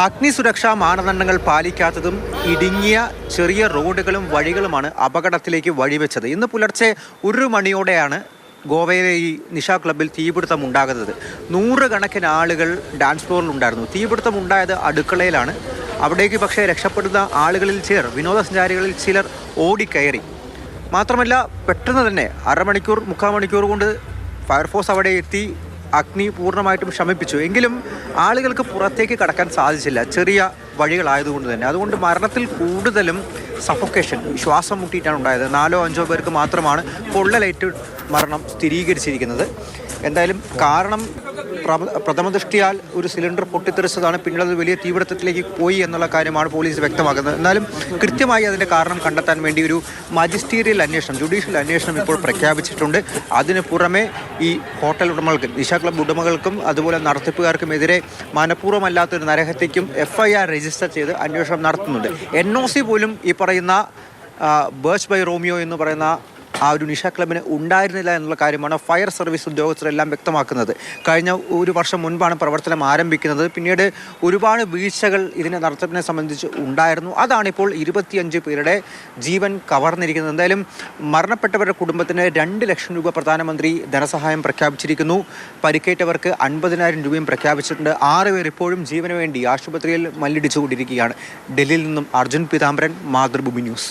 അഗ്നിസുരക്ഷാ മാനദണ്ഡങ്ങൾ പാലിക്കാത്തതും ഇടുങ്ങിയ ചെറിയ റോഡുകളും വഴികളുമാണ് അപകടത്തിലേക്ക് വഴിവെച്ചത്. ഇന്ന് പുലർച്ചെ 1 മണിയോടെയാണ് ഗോവയിലെ ഈ നിശ ക്ലബ്ബിൽ തീപിടുത്തം ഉണ്ടാകുന്നത്. 100 കണക്കിന് ആളുകൾ ഡാൻസ് ഫ്ലോറിലുണ്ടായിരുന്നു. തീപിടുത്തം ഉണ്ടായത് അടുക്കളയിലാണ്. അവിടേക്ക് പക്ഷേ രക്ഷപ്പെടുന്ന ആളുകളിൽ ചിലർ, വിനോദസഞ്ചാരികളിൽ ചിലർ ഓടിക്കയറി. മാത്രമല്ല, പെട്ടെന്ന് തന്നെ 1/2 മണിക്കൂർ 3/4 മണിക്കൂർ കൊണ്ട് ഫയർഫോഴ്സ് അവിടെ എത്തി അഗ്നി പൂർണ്ണമായിട്ടും ശമിപ്പിച്ചു. എങ്കിലും ആളുകൾക്ക് പുറത്തേക്ക് കടക്കാൻ സാധിച്ചില്ല, ചെറിയ വഴികളായതുകൊണ്ട് തന്നെ. അതുകൊണ്ട് മരണത്തിൽ കൂടുതലും സഫോക്കേഷൻ, ശ്വാസം മുട്ടിയിട്ടാണ് ഉണ്ടായത്. 4-5 പേർക്ക് മാത്രമാണ് പൊള്ളലേറ്റ് മരണം സ്ഥിരീകരിച്ചിരിക്കുന്നത്. എന്തായാലും കാരണം പ്രഥമ ദൃഷ്ടിയാൽ ഒരു സിലിണ്ടർ പൊട്ടിത്തെറിച്ചതാണ്, പിന്നീട് അത് വലിയ തീപിടുത്തത്തിലേക്ക് പോയി എന്നുള്ള കാര്യമാണ് പോലീസ് വ്യക്തമാക്കുന്നത്. എന്നാലും കൃത്യമായി അതിൻ്റെ കാരണം കണ്ടെത്താൻ വേണ്ടി ഒരു മജിസ്റ്റീരിയൽ അന്വേഷണം, ജുഡീഷ്യൽ അന്വേഷണം ഇപ്പോൾ പ്രഖ്യാപിച്ചിട്ടുണ്ട്. അതിന് പുറമെ ഈ ഹോട്ടൽ ഉടമകൾക്കും നിശ ക്ലബ്ബ് ഉടമകൾക്കും അതുപോലെ നടത്തിപ്പുകാർക്കുമെതിരെ മനഃപൂർവ്വമല്ലാത്തൊരു നരഹത്യയ്ക്കും FIR രജിസ്റ്റർ ചെയ്ത് അന്വേഷണം നടത്തുന്നുണ്ട്. NOC പോലും ഈ പറയുന്ന ബേർച്ച് ബൈ റോമിയോ എന്ന് പറയുന്ന ആ ഒരു നിശ ക്ലബിന് ഉണ്ടായിരുന്നില്ല എന്നുള്ള കാര്യമാണ് ഫയർ സർവീസ് ഉദ്യോഗസ്ഥരെല്ലാം വ്യക്തമാക്കുന്നത്. കഴിഞ്ഞ 1 വർഷം മുൻപാണ് പ്രവർത്തനം ആരംഭിക്കുന്നത്. പിന്നീട് ഒരുപാട് വീഴ്ചകൾ ഇതിനെ നടത്തിപ്പിനെ സംബന്ധിച്ച് ഉണ്ടായിരുന്നു. അതാണിപ്പോൾ 25 പേരുടെ ജീവൻ കവർന്നിരിക്കുന്നത്. എന്തായാലും മരണപ്പെട്ടവരുടെ കുടുംബത്തിന് 2 ലക്ഷം രൂപ പ്രധാനമന്ത്രി ധനസഹായം പ്രഖ്യാപിച്ചിരിക്കുന്നു. പരിക്കേറ്റവർക്ക് 50,000 രൂപയും പ്രഖ്യാപിച്ചിട്ടുണ്ട്. 6 പേർ ഇപ്പോഴും ജീവന് വേണ്ടി ആശുപത്രിയിൽ മല്ലിടിച്ചുകൊണ്ടിരിക്കുകയാണ്. ഡൽഹിയിൽ നിന്നും അർജുൻ പീതാംബരൻ, മാതൃഭൂമി ന്യൂസ്.